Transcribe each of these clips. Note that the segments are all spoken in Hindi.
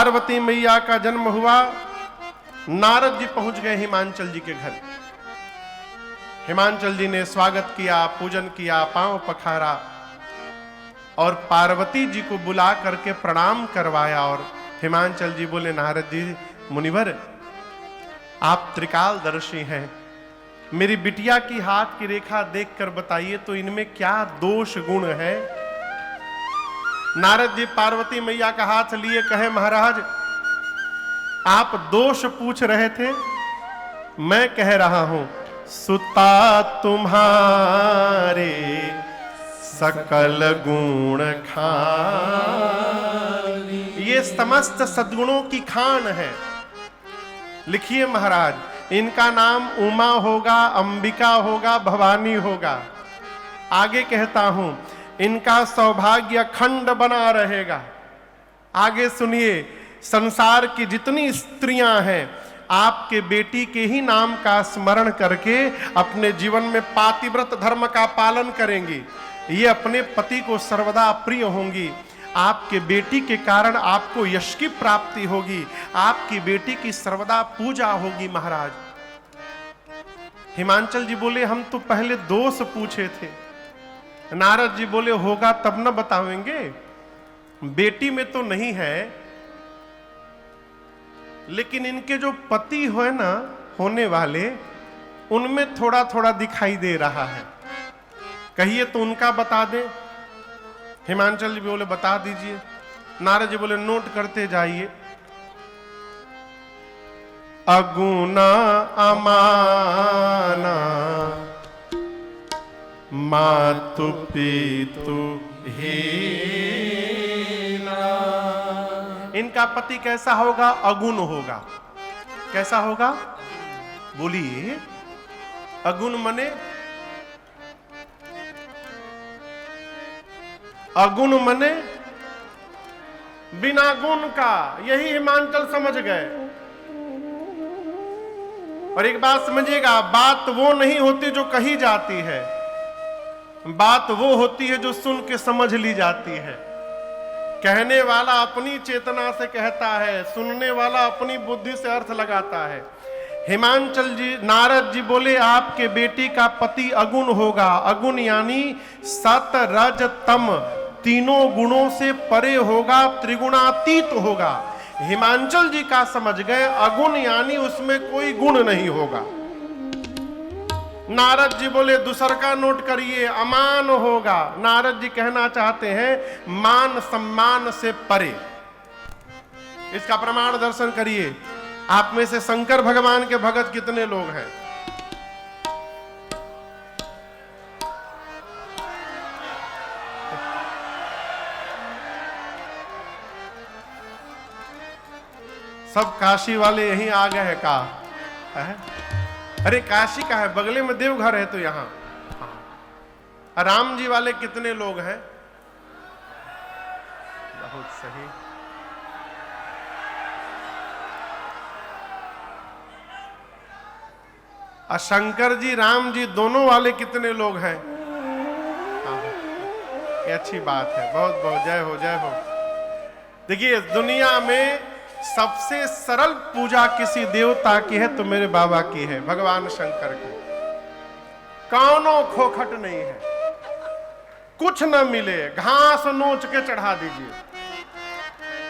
पार्वती मैया का जन्म हुआ। नारद जी पहुंच गए हिमांचल जी के घर। हिमांचल जी ने स्वागत किया, पूजन किया, पांव पखारा और पार्वती जी को बुला करके प्रणाम करवाया। और हिमांचल जी बोले, नारद जी मुनिवर, आप त्रिकालदर्शी हैं, मेरी बिटिया की हाथ की रेखा देखकर बताइए तो इनमें क्या दोष गुण है। नारद जी पार्वती मैया का हाथ लिए कहे, महाराज आप दोष पूछ रहे थे, मैं कह रहा हूं, सुता तुम्हारे सकल गुण खानी। ये समस्त सद्गुणों की खान है। लिखिए महाराज, इनका नाम उमा होगा, अंबिका होगा, भवानी होगा। आगे कहता हूं, इनका सौभाग्य अखंड बना रहेगा। आगे सुनिए, संसार की जितनी स्त्रियां हैं आपके बेटी के ही नाम का स्मरण करके अपने जीवन में पातिव्रत धर्म का पालन करेंगी। ये अपने पति को सर्वदा प्रिय होंगी। आपके बेटी के कारण आपको यश की प्राप्ति होगी। आपकी बेटी की सर्वदा पूजा होगी। महाराज हिमांचल जी बोले, हम तो पहले दोष पूछे थे। नारद जी बोले, होगा तब न बतावेंगे। बेटी में तो नहीं है, लेकिन इनके जो पति हो ना होने वाले, उनमें थोड़ा थोड़ा दिखाई दे रहा है। कहिए तो उनका बता दें। हिमांचल जी बोले, बता दीजिए। नारद जी बोले, नोट करते जाइए। अगुना अमाना मातु पितु हीना। इनका पति कैसा होगा? अगुण होगा। कैसा होगा? बोलिए। अगुण मने? अगुण मने बिना गुण का। यही हिमांचल समझ गए। और एक बात समझिएगा, बात वो नहीं होती जो कही जाती है, बात वो होती है जो सुन के समझ ली जाती है। कहने वाला अपनी चेतना से कहता है, सुनने वाला अपनी बुद्धि से अर्थ लगाता है। हिमांचल जी, नारद जी बोले, आपके बेटी का पति अगुण होगा। अगुण यानी सत रज तम, तीनों गुणों से परे होगा, त्रिगुणातीत होगा। हिमांचल जी का समझ गए, अगुण यानी उसमें कोई गुण नहीं होगा। नारद जी बोले, दूसर का नोट करिए, अमान होगा। नारद जी कहना चाहते हैं मान सम्मान से परे। इसका प्रमाण दर्शन करिए। आप में से शंकर भगवान के भगत कितने लोग हैं? सब काशी वाले यहीं आ गए हैं का है? अरे काशी का है, बगले में देवघर है तो यहां। राम जी वाले कितने लोग हैं? बहुत सही। शंकर जी राम जी दोनों वाले कितने लोग हैं? ये अच्छी बात है। बहुत बहुत जय हो, जय हो। देखिए, दुनिया में सबसे सरल पूजा किसी देवता की है तो मेरे बाबा की है, भगवान शंकर की। कौनो खोखट नहीं है। कुछ न मिले, घास नोच के चढ़ा दीजिए,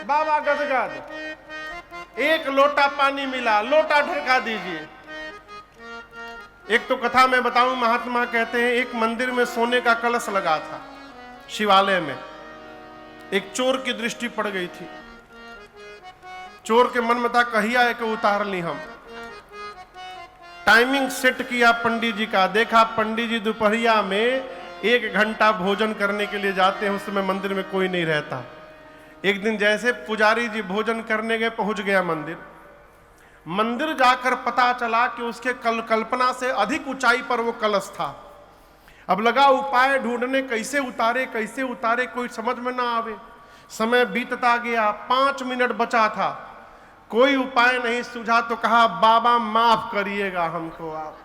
बाबा गदगद। एक लोटा पानी मिला, लोटा ढका दीजिए। एक तो कथा में बताऊं, महात्मा कहते हैं एक मंदिर में सोने का कलश लगा था शिवालय में। एक चोर की दृष्टि पड़ गई थी। चोर के मन में था, कहिया है कि उतार ली हम। टाइमिंग सेट किया पंडित जी का। देखा पंडित जी दोपहरिया में 1 घंटा भोजन करने के लिए जाते हैं, उस समय मंदिर में कोई नहीं रहता। एक दिन जैसे पुजारी जी भोजन करने गए, पहुंच गया मंदिर जाकर पता चला कि उसके कल्पना से अधिक ऊंचाई पर वो कलश था। अब लगा उपाय ढूंढने, कैसे उतारे, कोई समझ में ना आवे। समय बीतता गया, 5 मिनट बचा था, कोई उपाय नहीं सूझा। तो कहा, बाबा माफ करिएगा हमको आप।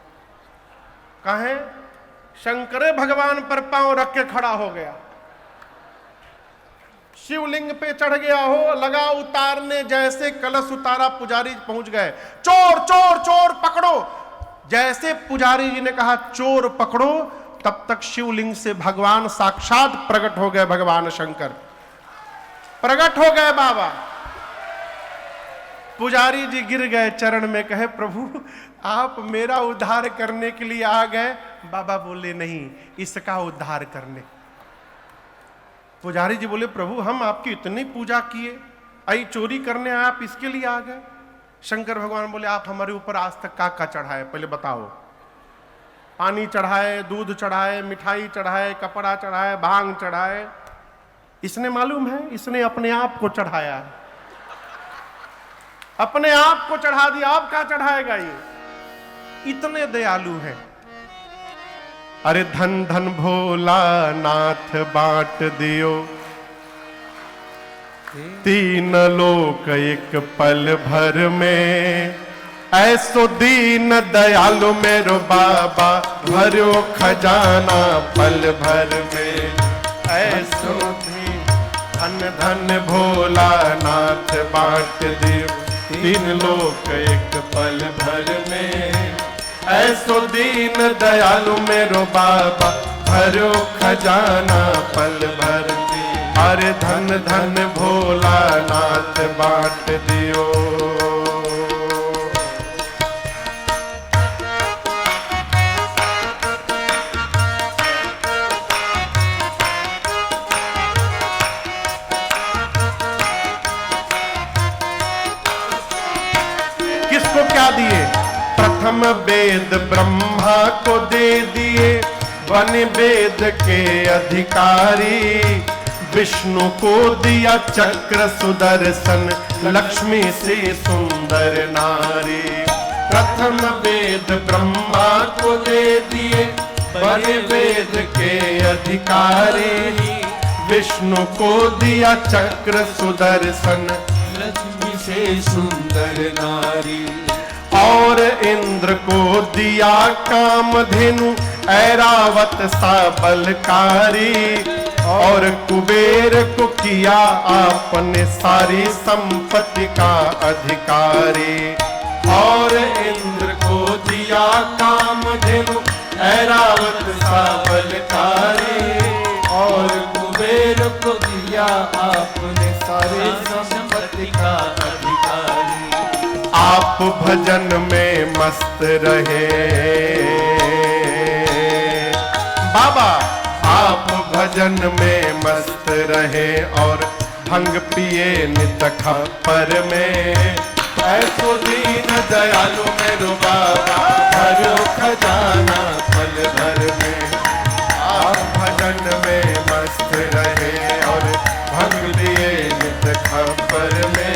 कहे, शंकरे भगवान पर पांव रख के खड़ा हो गया। शिवलिंग पे चढ़ गया हो, लगा उतारने, जैसे कलश उतारा पुजारी पहुंच गए, चोर चोर चोर पकड़ो। जैसे पुजारी जी ने कहा चोर पकड़ो, तब तक शिवलिंग से भगवान साक्षात प्रकट हो गए। भगवान शंकर प्रकट हो गए बाबा। पुजारी जी गिर गए चरण में, कहे प्रभु आप मेरा उद्धार करने के लिए आ गए? बाबा बोले नहीं, इसका उद्धार करने। पुजारी जी बोले प्रभु हम आपकी इतनी पूजा किए, आई चोरी करने आए, आप इसके लिए आ गए? शंकर भगवान बोले आप हमारे ऊपर आज तक का चढ़ाए, पहले बताओ। पानी चढ़ाए, दूध चढ़ाए, मिठाई चढ़ाए, कपड़ा चढ़ाए, भांग चढ़ाए, इसने मालूम है, इसने अपने आप को चढ़ाया है, अपने आप को चढ़ा दिया। आप क्या चढ़ाएगा? ये इतने दयालु हैं। अरे धन धन भोला नाथ बांट दियो, तीन लोक एक पल भर में, ऐसो दीन दयालु मेरो बाबा, भरो खजाना पल भर में। ऐसो धन धन भोला नाथ बांट दियो, तीन लोक एक पल भर में, ऐसो दीन दयालु मेरो बाबा, भरो खजाना पल भर में। अरे धन धन भोला नाथ बांट दियो। किसको क्या दिए? प्रथम वेद ब्रह्मा को दे दिए, वन वेद के अधिकारी। विष्णु को दिया चक्र सुदर्शन, लक्ष्मी से सुंदर नारी। प्रथम वेद ब्रह्मा को दे दिए, वन वेद के अधिकारी। विष्णु को दिया चक्र सुदर्शन, लक्ष्मी से सुंदर नारी। और इंद्र को दिया कामधेनु, ऐरावत सा बलकारी। और कुबेर को किया आपने सारी संपत्ति का अधिकारी। और इंद्र को दिया कामधेनु, ऐरावत सा बलकारी। और कुबेर को दिया आपने सारी संपत्ति का अधिकारी। आप भजन में मस्त रहे बाबा, आप भजन में मस्त रहे, और भंग पिए नित खप्पर में। ऐसो दीन दयालु मेरो बाबा, भरो खजाना पल भर में। आप भजन में मस्त रहे, और भंग पिए नित खप्पर में।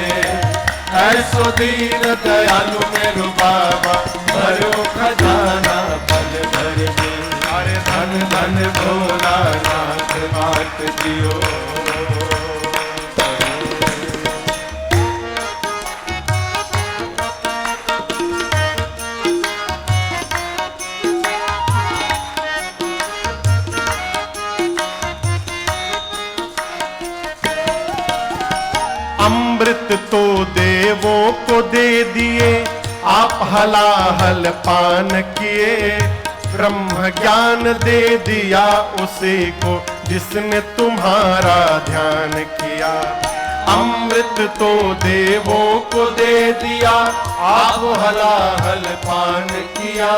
ऐसो दीन दयालु मेरो बाबा, भरो खजाना पल भर में। अरे धन धन भोला नाथ बांट दियो। अमृत तो देवों को दे दिए, आप हलाहल पान किए। ब्रह्म ज्ञान दे दिया उसी को, जिसने तुम्हारा ध्यान किया। अमृत तो देवों को दे दिया, आप हलाहल पान किया।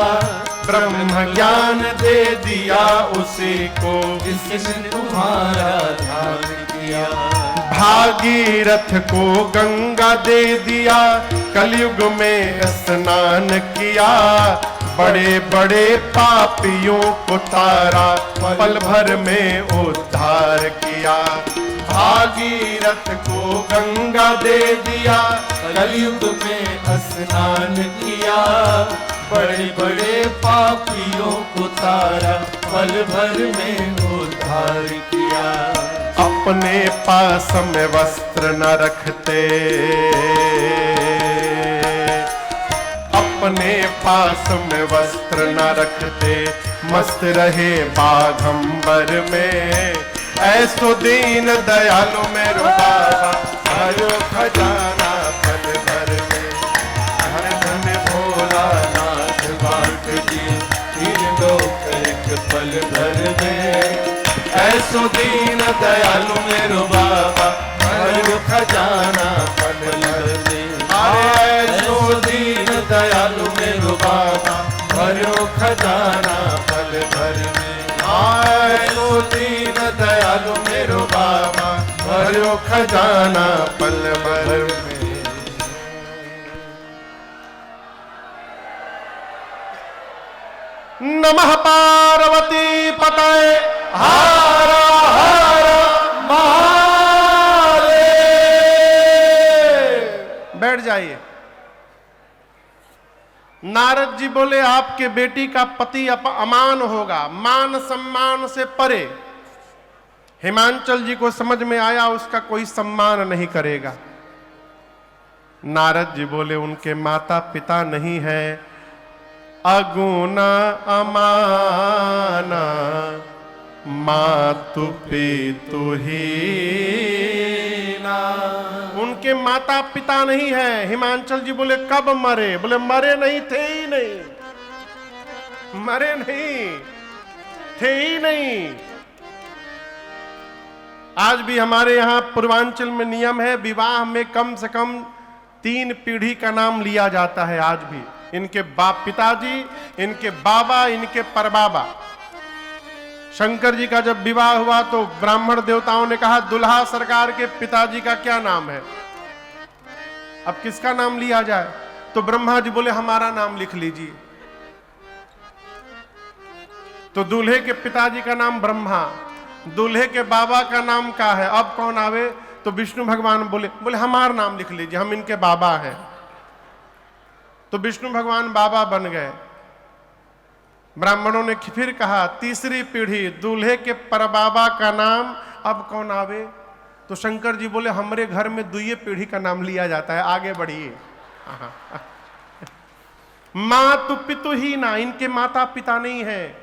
ब्रह्म ज्ञान दे दिया उसी को, जिसने तुम्हारा ध्यान किया। भागीरथ को गंगा दे दिया, कलयुग में स्नान किया। बड़े बड़े पापियों को तारा, पल भर में उद्धार किया। भागीरथ को गंगा दे दिया, कलयुग में स्नान किया। बड़े बड़े पापियों को तारा, पल भर में उद्धार किया। अपने पास में वस्त्र न रखते, अपने पास में वस्त्र न रखते, मस्त रहे बाघंबर में। ऐसो दीन दयालु मेरो बाबा, भरो खजाना पल भर में। हर धन भोला नाथ बाट जी, तीन लोक एक पल भर में। ऐसो दीन दयालु मेरो बाबा, भरो खजाना पल भर में। ऐसो दीन दयालु मेरो बाबा, भरो खजाना पल भर में। ऐसो दीन दयालु मेरो बाबा, भरो खजाना पल भर में। नमः पार्वती पतये, हर हर महादेव। बैठ जाइए। नारद जी बोले आपके बेटी का पति अमान होगा, मान सम्मान से परे। हिमांचल जी को समझ में आया उसका कोई सम्मान नहीं करेगा। नारद जी बोले उनके माता पिता नहीं है, अगुना अमाना, मातु पितु हीना। उनके माता पिता नहीं है। हिमांचल जी बोले कब मरे? बोले मरे नहीं, थे ही नहीं, मरे नहीं, थे ही नहीं। आज भी हमारे यहां पूर्वांचल में नियम है, विवाह में कम से कम 3 पीढ़ी का नाम लिया जाता है। आज भी इनके बाप पिताजी, इनके बाबा, इनके परबाबा। शंकर जी का जब विवाह हुआ तो ब्राह्मण देवताओं ने कहा दुल्हा सरकार के पिताजी का क्या नाम है, अब किसका नाम लिया जाए? तो ब्रह्मा जी बोले हमारा नाम लिख लीजिए। तो दूल्हे के पिताजी का नाम ब्रह्मा, दूल्हे के बाबा का नाम क्या है? अब कौन आवे? तो विष्णु भगवान बोले हमारा नाम लिख लीजिए, हम इनके बाबा हैं। तो विष्णु भगवान बाबा बन गए। ब्राह्मणों ने फिर कहा तीसरी पीढ़ी दूल्हे के परबाबा का नाम अब कौन आवे? तो शंकर जी बोले हमारे घर में 2 पीढ़ी का नाम लिया जाता है, आगे बढ़िए। मातु पितु ही ना, इनके माता पिता नहीं है।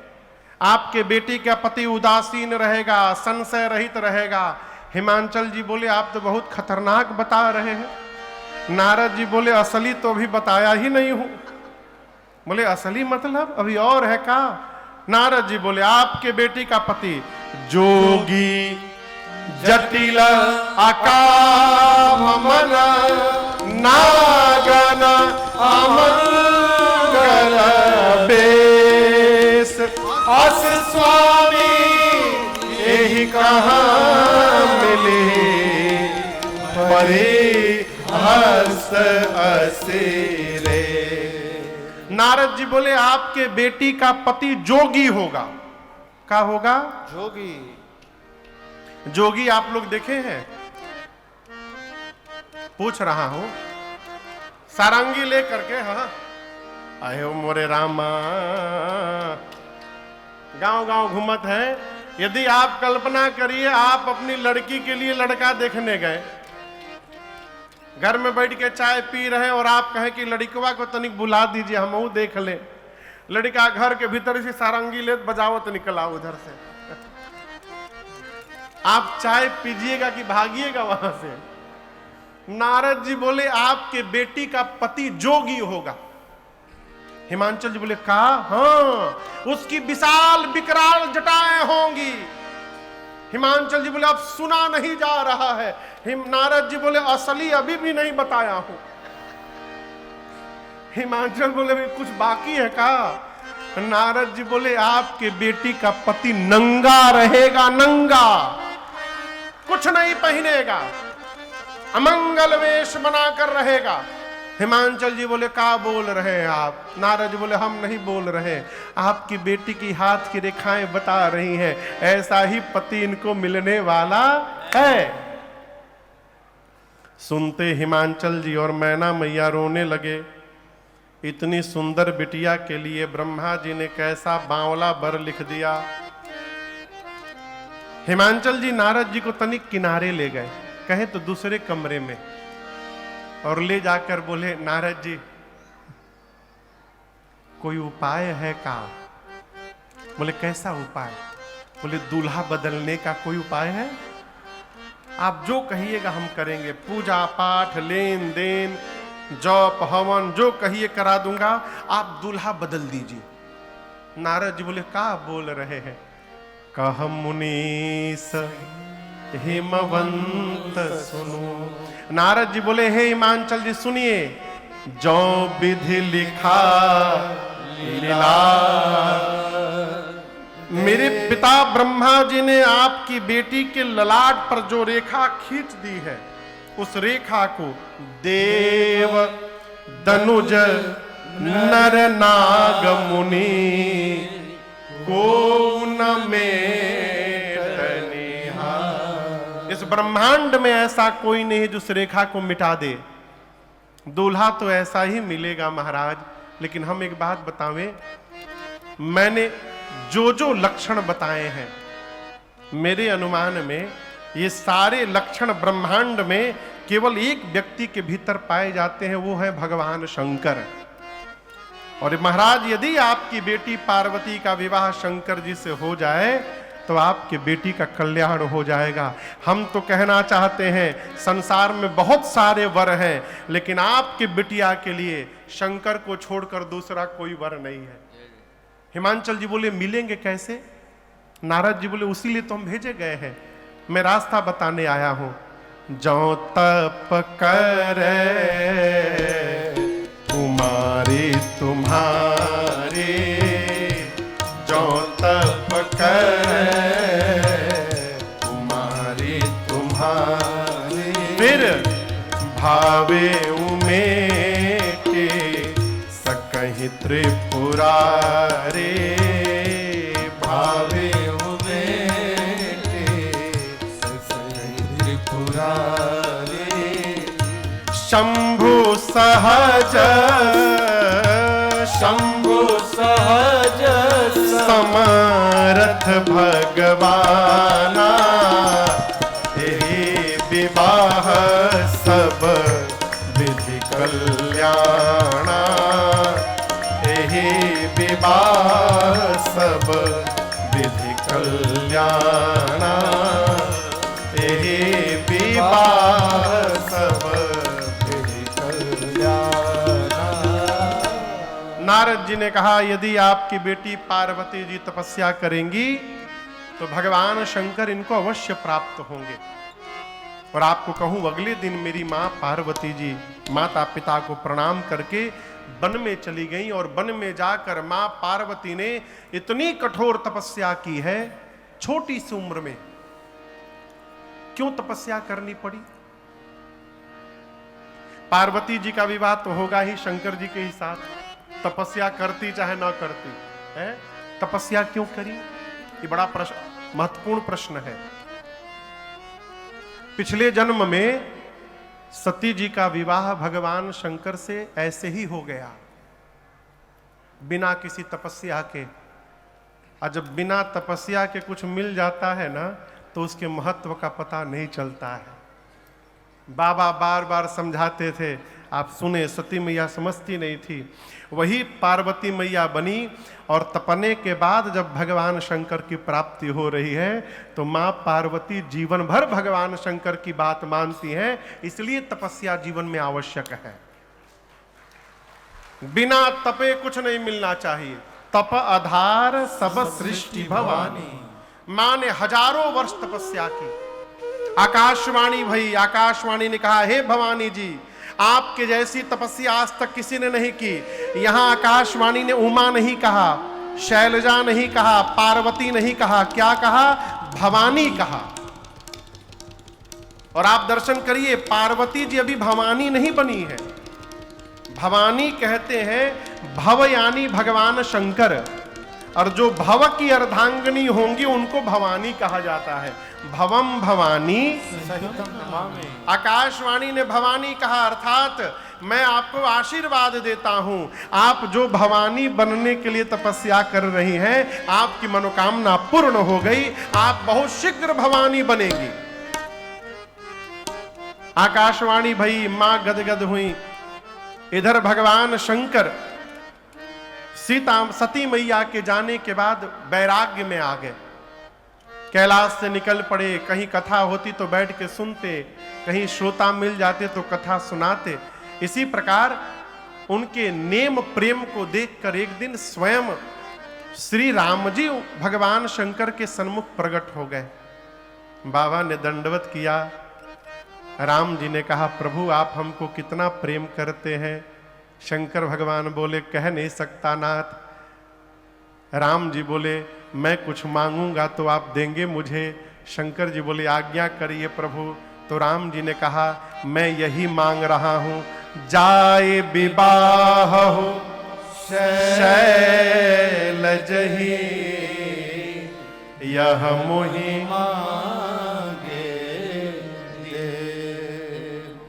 आपके बेटी का पति उदासीन रहेगा, संशय रहित रहेगा। हिमांचल जी बोले आप तो बहुत खतरनाक बता रहे हैं। नारद जी बोले असली तो अभी बताया ही नहीं हूं। बोले असली मतलब अभी और है का? नारद जी बोले आपके बेटी का पति जोगी जटिल अकाम मन नागन अमंगल बेस, अस स्वामी यही कहाँ मिले, परे हर्ष असेरे। नारद जी बोले आपके बेटी का पति जोगी होगा। क्या होगा? जोगी। जोगी आप लोग देखे हैं? पूछ रहा हूं। सारंगी लेकर के, हाँ आए हो मोरे रामा, गांव गांव घूमत है। यदि आप कल्पना करिए आप अपनी लड़की के लिए लड़का देखने गए, घर में बैठ के चाय पी रहे और आप कहें कि लड़कवा को तनिक बुला दीजिए हम वो देख ले। लड़का घर के भीतर से सारंगी ले बजावत निकला उधर से। आप चाय पीजिएगा कि भागिएगा वहां से? नारद जी बोले आपके बेटी का पति जोगी होगा। हिमांचल जी बोले का? हाँ, उसकी विशाल विकराल जटाएं होंगी। हिमांचल जी बोले अब सुना नहीं जा रहा है। नारद जी बोले असली अभी भी नहीं बताया हूं। हिमांचल बोले कुछ बाकी है का? नारद जी बोले आपके बेटी का पति नंगा रहेगा, नंगा, कुछ नहीं पहनेगा, अमंगल वेश बनाकर रहेगा। हिमांचल जी बोले का बोल रहे हैं आप? नारद जी बोले हम नहीं बोल रहे, आपकी बेटी की हाथ की रेखाएं बता रही हैं ऐसा ही पति इनको मिलने वाला है। सुनते हिमांचल जी और मैना मैया रोने लगे। इतनी सुंदर बिटिया के लिए ब्रह्मा जी ने कैसा बावला वर लिख दिया। हिमांचल जी नारद जी को तनिक किनारे ले गए, कहे तो दूसरे कमरे में, और ले जाकर बोले नारद जी कोई उपाय है का? बोले कैसा उपाय? बोले दूल्हा बदलने का कोई उपाय है? आप जो कहिएगा हम करेंगे, पूजा पाठ लेन देन जप हवन जो कहिए करा दूंगा, आप दूल्हा बदल दीजिए। नारद जी बोले का बोल रहे हैं? कह मुनीस हिमवंत सुनो। नारद जी बोले हे हिमांचल जी सुनिए, जो विधि लिखा लीला, मेरे पिता ब्रह्मा जी ने आपकी बेटी के ललाट पर जो रेखा खींच दी है, उस रेखा को देव दनुज नर नाग मुनि को न मेटनिहा। इस ब्रह्मांड में ऐसा कोई नहीं जो उस रेखा को मिटा दे। दूल्हा तो ऐसा ही मिलेगा महाराज, लेकिन हम एक बात बतावें, मैंने जो जो लक्षण बताए हैं, मेरे अनुमान में ये सारे लक्षण ब्रह्मांड में केवल एक व्यक्ति के भीतर पाए जाते हैं, वो है भगवान शंकर। और महाराज यदि आपकी बेटी पार्वती का विवाह शंकर जी से हो जाए तो आपकी बेटी का कल्याण हो जाएगा। हम तो कहना चाहते हैं संसार में बहुत सारे वर हैं, लेकिन आपकी बिटिया के लिए शंकर को छोड़कर दूसरा कोई वर नहीं है। हिमांचल जी बोले मिलेंगे कैसे? नारद जी बोले उसी लिए तो हम भेजे गए हैं, मैं रास्ता बताने आया हूं। जो तप करे कुमारी तुम्हारी, जो तप करे कुमारी तुम्हारी, फिर भावे उमेटे सकहि त्रिपुरारे, भावे उमेटे सकहि त्रिपुरारे। शंभु सहज शंभु सहज समर्थ भगवाना, यही विवाह सब विधि कल्याणा, यही विवाह सब विधि कल्याणा, यही विवाह सब विधि कल्याणा। नारद जी ने कहा यदि आपकी बेटी पार्वती जी तपस्या करेंगी तो भगवान शंकर इनको अवश्य प्राप्त होंगे। और आपको कहूं अगले दिन मेरी मां पार्वती जी माता पिता को प्रणाम करके वन में चली गई, और वन में जाकर मां पार्वती ने इतनी कठोर तपस्या की है। छोटी सी उम्र में क्यों तपस्या करनी पड़ी? पार्वती जी का विवाह तो होगा ही शंकर जी के ही साथ, तपस्या करती चाहे ना करती है, तपस्या क्यों करी? ये बड़ा प्रश्न, महत्वपूर्ण प्रश्न है। पिछले जन्म में सती जी का विवाह भगवान शंकर से ऐसे ही हो गया, बिना किसी तपस्या के। और जब बिना तपस्या के कुछ मिल जाता है ना, तो उसके महत्व का पता नहीं चलता है। बाबा बार बार समझाते थे, आप सुने, सती मैया समझती नहीं थी। वही पार्वती मैया बनी, और तपने के बाद जब भगवान शंकर की प्राप्ति हो रही है तो मां पार्वती जीवन भर भगवान शंकर की बात मानती हैं। इसलिए तपस्या जीवन में आवश्यक है। बिना तपे कुछ नहीं मिलना चाहिए। तप आधार सब सृष्टि भवानी। मां ने हजारों वर्ष तपस्या की। आकाशवाणी भई, आकाशवाणी ने कहा हे भवानी जी, आपके जैसी तपस्या आज तक किसी ने नहीं की। यहां आकाशवाणी ने उमा नहीं कहा, शैलजा नहीं कहा, पार्वती नहीं कहा, क्या कहा? भवानी कहा। और आप दर्शन करिए, पार्वती जी अभी भवानी नहीं बनी है। भवानी कहते हैं भव यानी भगवान शंकर, और जो भव की अर्धांगिनी होंगी उनको भवानी कहा जाता है। भवम भवानी आकाशवाणी ने भवानी कहा, अर्थात मैं आपको आशीर्वाद देता हूं, आप जो भवानी बनने के लिए तपस्या कर रही हैं, आपकी मनोकामना पूर्ण हो गई, आप बहुत शीघ्र भवानी बनेंगी। आकाशवाणी भई, मां गदगद हुई। इधर भगवान शंकर सती मैया के जाने के बाद वैराग्य में आ गए। कैलाश से निकल पड़े, कहीं कथा होती तो बैठ के सुनते, कहीं श्रोता मिल जाते तो कथा सुनाते। इसी प्रकार उनके नेम प्रेम को देखकर एक दिन स्वयं श्री राम जी भगवान शंकर के सन्मुख प्रकट हो गए। बाबा ने दंडवत किया। राम जी ने कहा, प्रभु आप हमको कितना प्रेम करते हैं। शंकर भगवान बोले, कह नहीं सकता नाथ। राम जी बोले, मैं कुछ मांगूंगा तो आप देंगे मुझे। शंकर जी बोले, आज्ञा करिए प्रभु। तो राम जी ने कहा, मैं यही मांग रहा हूं, जाए विवाह हो शैलजहि, यह मोहि मांगे दे।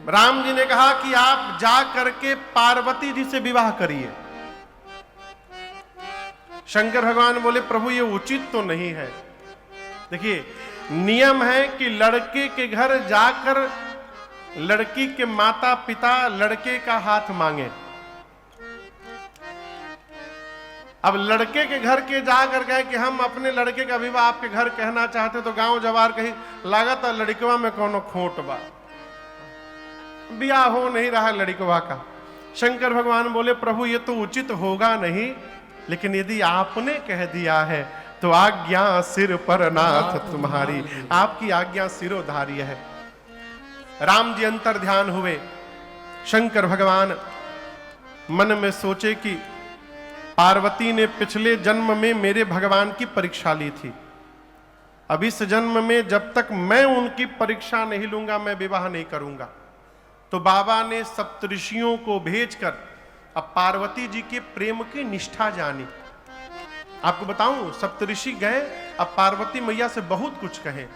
राम जी ने कहा कि आप जा करके पार्वती जी से विवाह करिए। शंकर भगवान बोले, प्रभु ये उचित तो नहीं है। देखिए, नियम है कि लड़के के घर जाकर लड़की के माता पिता लड़के का हाथ मांगे। अब लड़के के घर के जाकर कहे कि हम अपने लड़के का विवाह आपके घर कहना चाहते, तो गांव जवार कहीं लागत लड़कवा में कोनो खोट बा, ब्याह हो नहीं रहा लड़कवा का। शंकर भगवान बोले, प्रभु ये तो उचित होगा नहीं, लेकिन यदि आपने कह दिया है तो आज्ञा सिर पर नाथ तुम्हारी, आपकी आज्ञा सिरोधार्य है। राम जी अंतर ध्यान हुए। शंकर भगवान मन में सोचे कि पार्वती ने पिछले जन्म में मेरे भगवान की परीक्षा ली थी, अब इस जन्म में जब तक मैं उनकी परीक्षा नहीं लूंगा मैं विवाह नहीं करूंगा। तो बाबा ने सप्तऋषियों को भेजकर अब पार्वती जी के प्रेम की निष्ठा जानी। आपको बताऊं, सप्तऋषि गए, अब पार्वती मैया से बहुत कुछ कहे।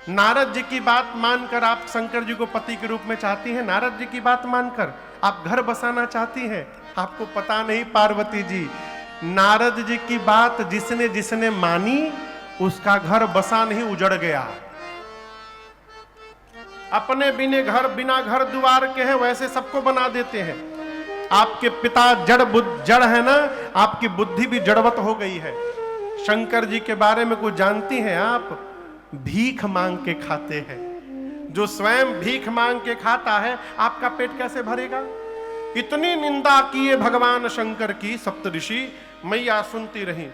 नारद जी की बात मानकर आप शंकर जी को पति के रूप में चाहती हैं, नारद जी की बात मानकर आप घर बसाना चाहती हैं। आपको पता नहीं पार्वती जी, नारद जी की बात जिसने जिसने मानी उसका घर बसा नहीं, उजड़ गया। अपने बिना घर द्वार के हैं वैसे सबको बना देते हैं। आपके पिता जड़ है ना, आपकी बुद्धि भी जड़वत हो गई है। शंकर जी के बारे में कुछ जानती हैं आप? भीख मांग के खाते हैं। जो स्वयं भीख मांग के खाता है, आपका पेट कैसे भरेगा? इतनी निंदा किए भगवान शंकर की सप्तऋषि, मैया सुनती रही।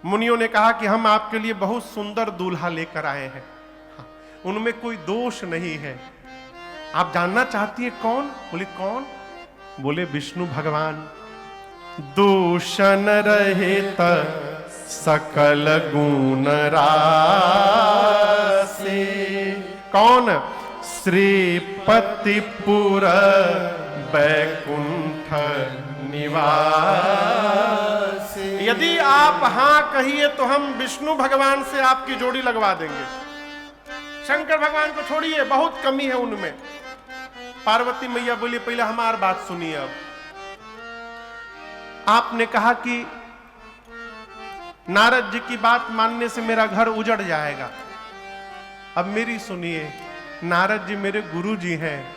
मुनियों ने कहा कि हम आपके लिए बहुत सुंदर दूल्हा लेकर आए हैं, उनमें कोई दोष नहीं है। आप जानना चाहती है कौन? बोले कौन? बोले विष्णु भगवान। दूषण रहित सकल गुण राशि, कौन? श्रीपतिपुर वैकुंठ निवासी। यदि आप हां कहिए तो हम विष्णु भगवान से आपकी जोड़ी लगवा देंगे। शंकर भगवान को छोड़िए, बहुत कमी है उनमें। पार्वती मैया बोली, पहले हमारी बात सुनिए। अब आपने कहा कि नारद जी की बात मानने से मेरा घर उजड़ जाएगा। अब मेरी सुनिए, नारद जी मेरे गुरु जी हैं,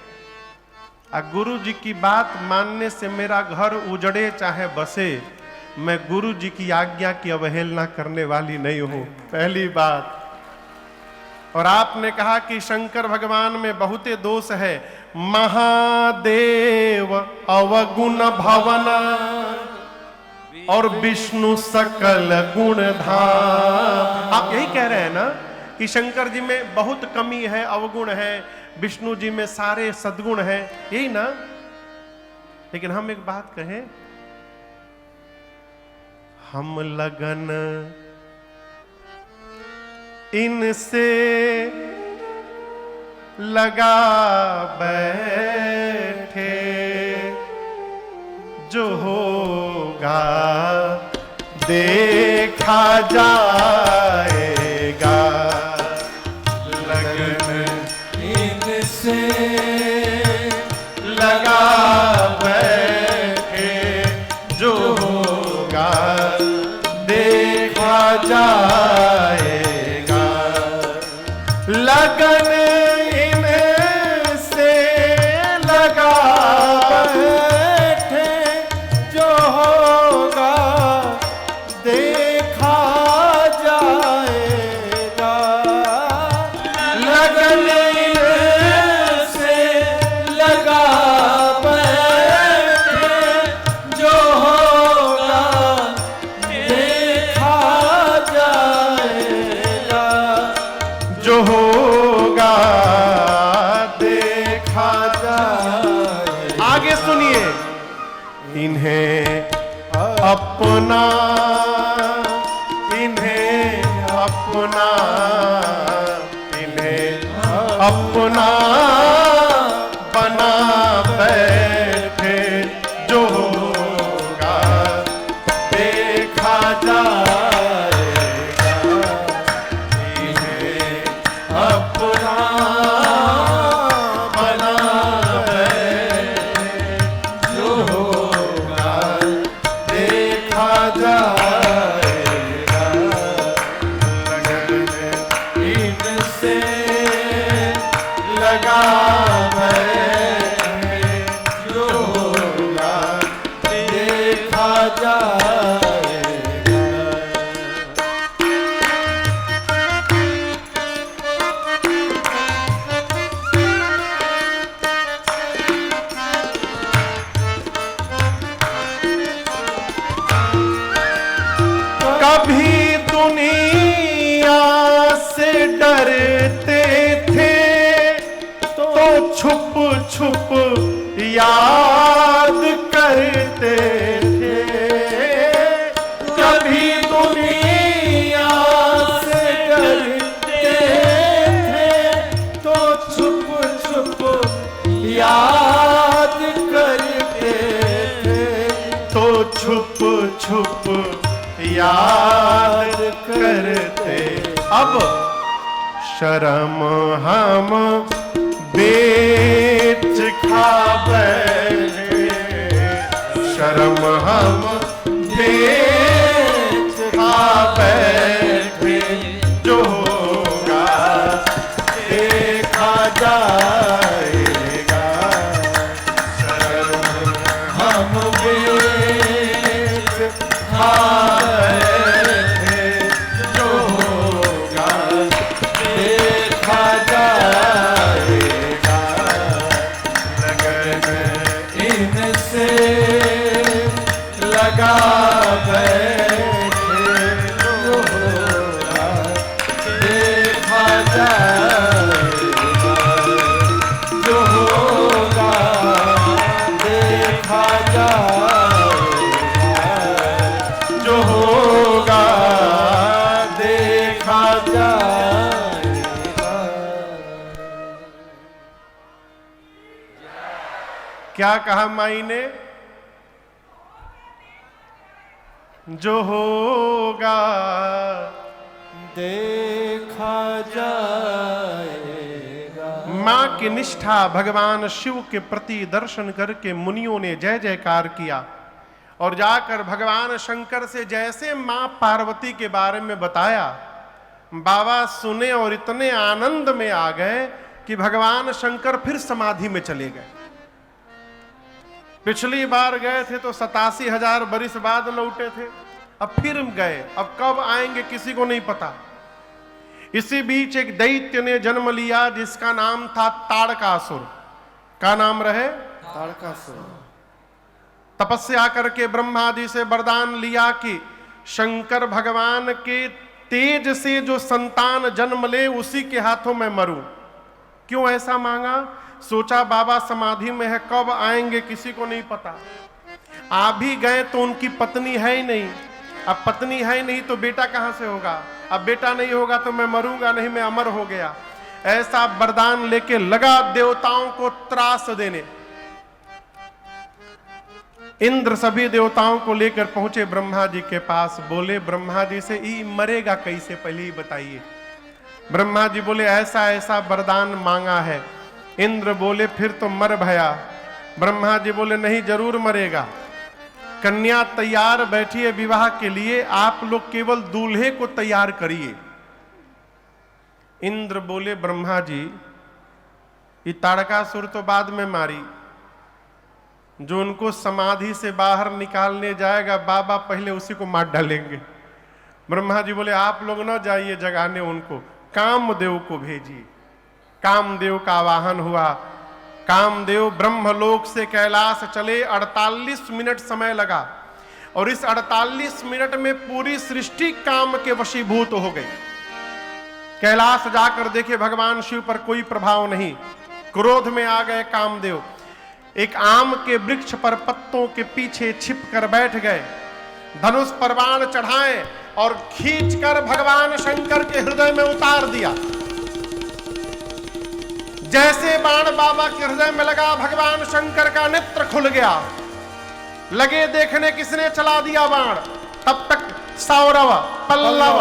गुरु जी की बात मानने से मेरा घर उजड़े चाहे बसे, मैं गुरु जी की आज्ञा की अवहेलना करने वाली नहीं हूं, पहली बात। और आपने कहा कि शंकर भगवान में बहुते दोष है। महादेव अवगुण भवन और विष्णु सकल गुण धाम। आप यही कह रहे हैं ना कि शंकर जी में बहुत कमी है, अवगुण है, विष्णु जी में सारे सद्गुण हैं, यही ना? लेकिन हम एक बात कहें, हम लगन इनसे लगा बैठे, जो होगा देखा जाएगा। लगन इनसे लगा बैठे, जो होगा देखा जाएगा। लगन इनसे लगा बैठे, जो होगा देखा जाएगा। देखा जाए। आगे सुनिए, इन्हें अपना, इन्हें अपना, इन्हें अपना बना बैठे, जो होगा देखा जाएगा। इन्हें अपना बना बैठे, जो होगा देखा जाएगा। लगन इनसे लगा बैठे, जो होगा देखा जाएगा। कभी दुनिया से डरते थे, तो छुप छुप याद करते थे। कभी दुनिया से डरते थे, तो छुप छुप याद करते थे। तो छुप छुप याद करते। अब शर्म हम बेच खा बैठे, शर्म हम बेच खा बैठे, जो होगा देखा जाएगा। शर्म हम बेच खा बैठे, जो होगा देखा जाएगा। लगन इनसे लगा बैठे, जो होगा देखा जाएगा। जो होगा देखा जाएगा। जो होगा देखा जाएगा। क्या कहा माई ने? जो होगा देखा जाएगा। मां की निष्ठा भगवान शिव के प्रति दर्शन करके मुनियों ने जय जयकार किया और जाकर भगवान शंकर से जैसे मां पार्वती के बारे में बताया, बाबा सुने और इतने आनंद में आ गए कि भगवान शंकर फिर समाधि में चले गए। पिछली बार गए थे तो 87,000 बरिस बाद लौटे थे, अब फिर गए, अब कब आएंगे किसी को नहीं पता। इसी बीच एक दैत्य ने जन्म लिया जिसका नाम था ताड़कासुर। क्या नाम रहे? ताड़कासुर। तपस्या करके ब्रह्मा जी से वरदान लिया कि शंकर भगवान के तेज से जो संतान जन्म ले उसी के हाथों में मरूं। क्यों ऐसा मांगा? सोचा बाबा समाधि में है, कब आएंगे किसी को नहीं पता। आ भी गए तो उनकी पत्नी है ही नहीं, अब पत्नी है ही नहीं तो बेटा कहां से होगा, अब बेटा नहीं होगा तो मैं मरूंगा नहीं, मैं अमर हो गया। ऐसा वरदान लेके लगा देवताओं को त्रास देने। इंद्र सभी देवताओं को लेकर पहुंचे ब्रह्मा जी के पास। बोले ब्रह्मा जी से, ई मरेगा कैसे, पहले ही बताइए। ब्रह्मा जी बोले ऐसा ऐसा वरदान मांगा है। इंद्र बोले फिर तो मर भया। ब्रह्मा जी बोले नहीं, जरूर मरेगा। कन्या तैयार बैठी है विवाह के लिए, आप लोग केवल दूल्हे को तैयार करिए। इंद्र बोले ब्रह्मा जी, ये ताड़कासुर तो बाद में मारी, जो उनको समाधि से बाहर निकालने जाएगा बाबा पहले उसी को मार डालेंगे। ब्रह्मा जी बोले आप लोग न जाइए जगाने उनको, कामदेव को भेजिए। कामदेव का आवाहन हुआ। कामदेव ब्रह्मलोक से कैलाश चले। 48 मिनट समय लगा और इस 48 मिनट में पूरी सृष्टि काम के वशीभूत हो गई। कैलाश जाकर देखे भगवान शिव पर कोई प्रभाव नहीं। क्रोध में आ गए कामदेव, एक आम के वृक्ष पर पत्तों के पीछे छिप कर बैठ गए, धनुष पर बाण चढ़ाए और खींचकर भगवान शंकर के हृदय में उतार दिया। जैसे बाण बाबा के हृदय में लगा, भगवान शंकर का नेत्र खुल गया। लगे देखने किसने चला दिया बाण। तब तक सौरव पल्लव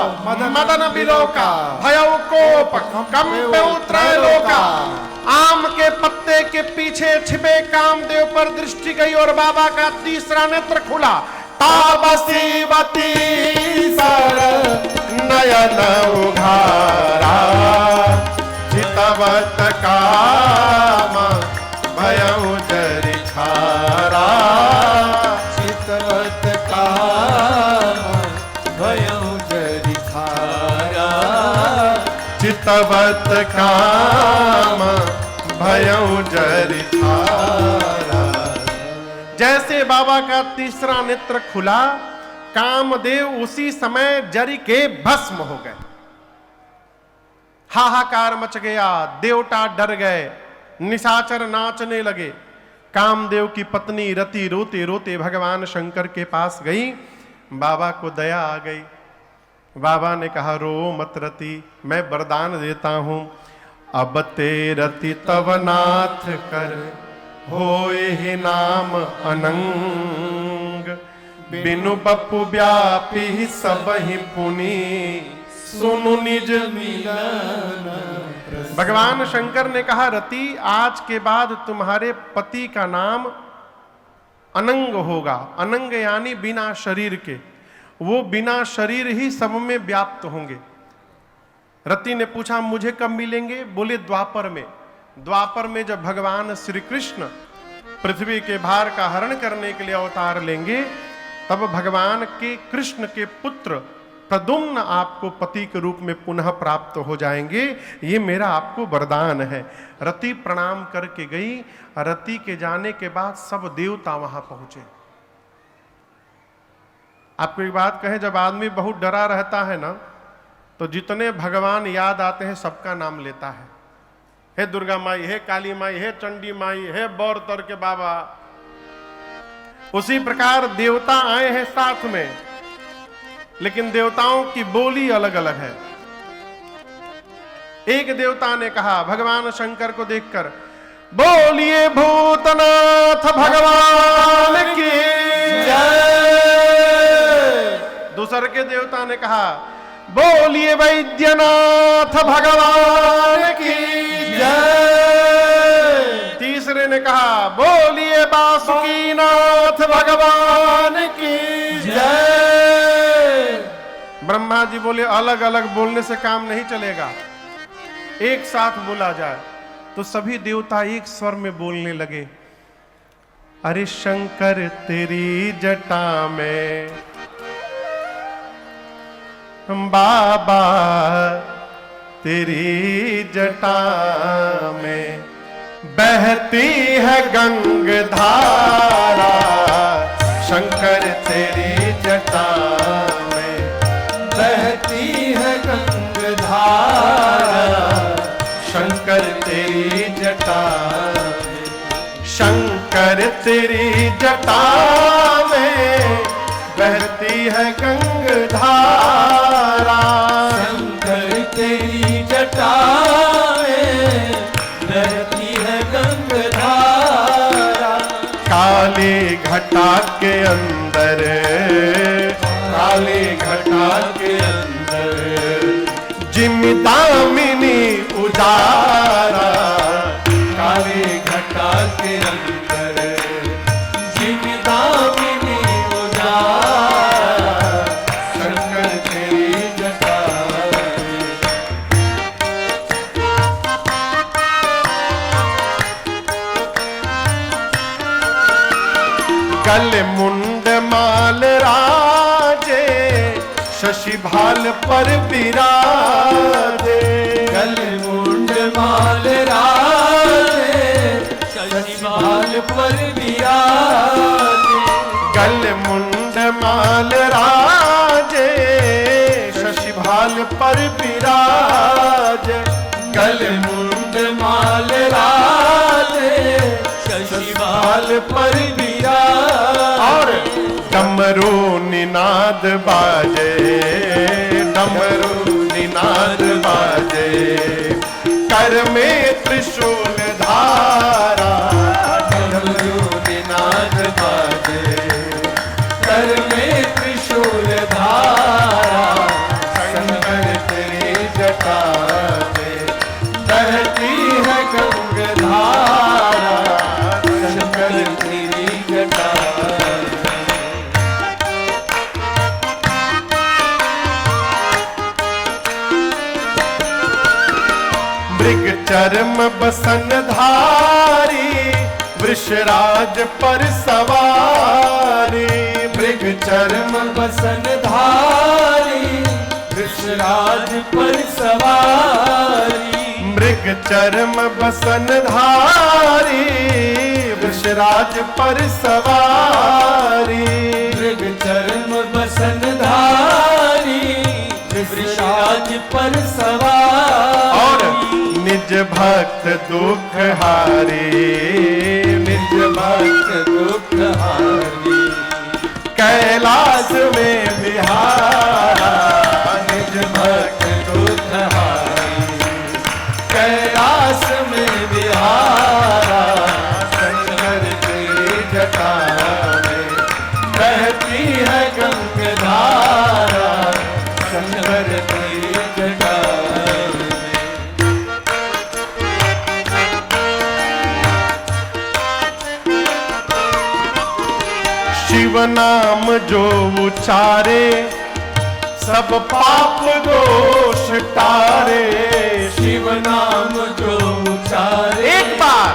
मदन बिलोका भयउ कोप कंपे त्रैलोका। आम के पत्ते के पीछे छिपे कामदेव पर दृष्टि गई और बाबा का तीसरा नेत्र खुला। ताबसीवती सर नयन उघारा, चितवत काम भयउ जरि खारा। चितवत काम भयउ जरि खारा। चितवत काम भयउ जरि खारा। जैसे बाबा का तीसरा नेत्र खुला, कामदेव उसी समय जरि के भस्म हो गए। हाहाकार मच गया, देवता डर गए, निशाचर नाचने लगे। कामदेव की पत्नी रति रोते रोते भगवान शंकर के पास गई। बाबा को दया आ गई। बाबा ने कहा, रो मत रति, मैं वरदान देता हूं। अब ते रति तव नाथ कर, होए ही नाम अनंग। बिनु बपु व्यापी सब ही पुनि, सुनु निज मिलन। भगवान शंकर ने कहा, रति आज के बाद तुम्हारे पति का नाम अनंग होगा। अनंग यानी बिना शरीर के, वो बिना शरीर ही सब में व्याप्त होंगे। रति ने पूछा, मुझे कब मिलेंगे? बोले द्वापर में। द्वापर में जब भगवान श्री कृष्ण पृथ्वी के भार का हरण करने के लिए अवतार लेंगे, तब भगवान के कृष्ण के पुत्र प्रद्युम्न आपको पति के रूप में पुनः प्राप्त हो जाएंगे। ये मेरा आपको वरदान है। रति प्रणाम करके गई। रति के जाने के बाद सब देवता वहां पहुंचे। आपको एक बात कहें, जब आदमी बहुत डरा रहता है ना, तो जितने भगवान याद आते हैं सबका नाम लेता है। हे दुर्गा माई, हे काली माई, हे चंडी माई, हे बौरतर के बाबा। उसी प्रकार देवता आए हैं साथ में, लेकिन देवताओं की बोली अलग अलग है। एक देवता ने कहा भगवान शंकर को देखकर, बोलिए भूतनाथ भगवान की जय। दूसरे के देवता ने कहा, बोलिए वैद्यनाथ भगवान की जय। तीसरे ने कहा, बोलिए वासुकीनाथ भगवान की जय। ब्रह्मा जी बोले, अलग अलग बोलने से काम नहीं चलेगा, एक साथ बोला जाए। तो सभी देवता एक स्वर में बोलने लगे, अरे शंकर तेरी जटा में बाबा, तेरी जटा में बहती है गंगधारा। शंकर तेरी जटा में बहती है गंगधारा। शंकर तेरी जटा में, शंकर तेरी जटा में बहती है गंगधारा। शंकर तेरी जटा में बहती है गंगधारा। काली घटा के अंदर, काली घटा के अंदर जिमिदामिनी उजारा। काली घटा के अंदर जिमिदामिनी उजारा। शंकर तेरी जटा गल मुंड माल राजे, शशि भाल पर विराजे। गल मुंड माल राजे, शशि भाल पर विराजे। गल मुंड माल राजे, शशि भाल पर विराजे। गल मुंड माल राजे, पर विराजे। और डमरू निनाद बाजे, डमरू निनाद बाजे, कर में त्रिशूल धारा, डमरू निनाद बाजे, कर में त्रिशूल धारा, शंकर तेरी जटा में बहती है गंगाधारा, शंकर तेरी जटा में। मृग चर्म बसन धारी, वृषराज पर सवारी, मृग चर्म बसन धारी, वृषराज पर सवारी। मृग चर्म बसन धारी, वृषराज पर सवारी, मृग चर्म बसन धारी, वृषराज पर सवारी। और निज भक्त दुख हारी, निज भक्त दुख हारी, कैलाश में विहारा, निज भक्त दुख हारी, कैलाश में विहारा, शंकर तेरी जटा में बहती है गंगाधारा, शंकर तेरी जटा में। शिव नाम जो उचारे, सब पाप दोष टारे। शिव नाम जो उचारे, एक बार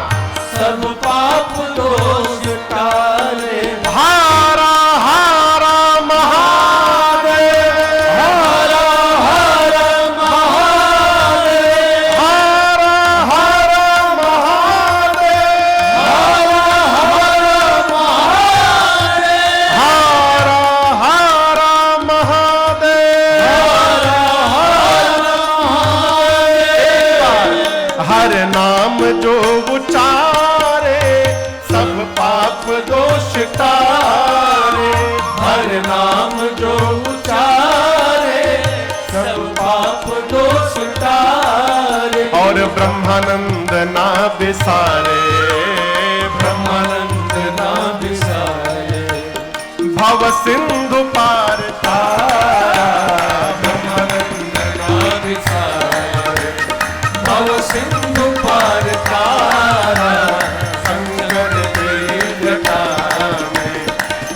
सब पाप दोष टारे। हारा हारा महादेव, हरा हरा महादेव, हारा हारा महादेव, हरा हरा महादेव, हारा हारा महादेव। हर नाम जो उचारे, सब पाप दोष टारे। हर नाम जो उचारे, सब पाप दोष टारे। और ब्रह्मानंद ना बिसारे, ब्रह्मानंद ना बिसारे, भव सिंधु पार तारा। ब्रह्मानंद ना बिसारे, भव सिंधु पार तारा, शंकर तेरी जटा में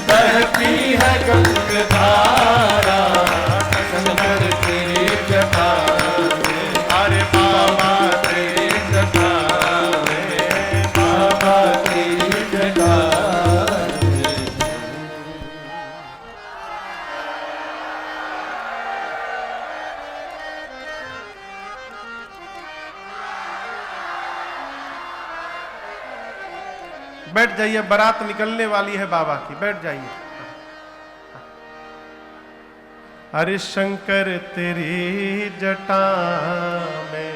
बहती है गंगाधारा, शंकर तेरी जटा में। अरे बाबा तेरी जटा में, बाबा तेरी जटा में। बैठ जाइए, बारात निकलने वाली है बाबा की, बैठ जाइए। अरे शंकर तेरी जटा में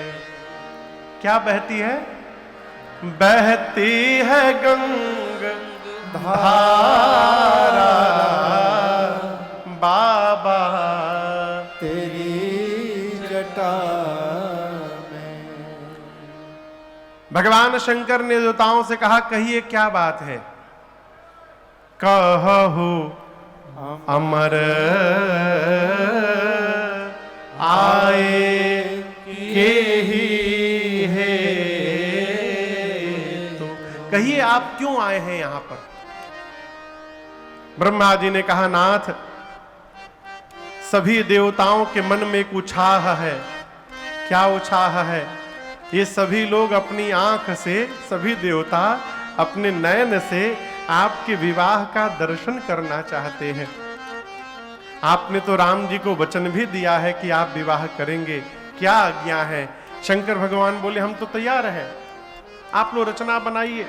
क्या बहती है? बहती है गंगा धारा। बाबा तेरी जटा में। भगवान शंकर ने देवताओं से कहा, कहिए क्या बात है? कहु अमर आए के ही है। तो कहिए आप क्यों आए हैं यहां पर? ब्रह्मा जी ने कहा, नाथ सभी देवताओं के मन में एक उत्साह है। क्या उत्साह है? ये सभी लोग अपनी आंख से, सभी देवता अपने नयन से आपके विवाह का दर्शन करना चाहते हैं। आपने तो राम जी को वचन भी दिया है कि आप विवाह करेंगे, क्या आज्ञा है? शंकर भगवान बोले, हम तो तैयार हैं, आप लोग रचना बनाइए।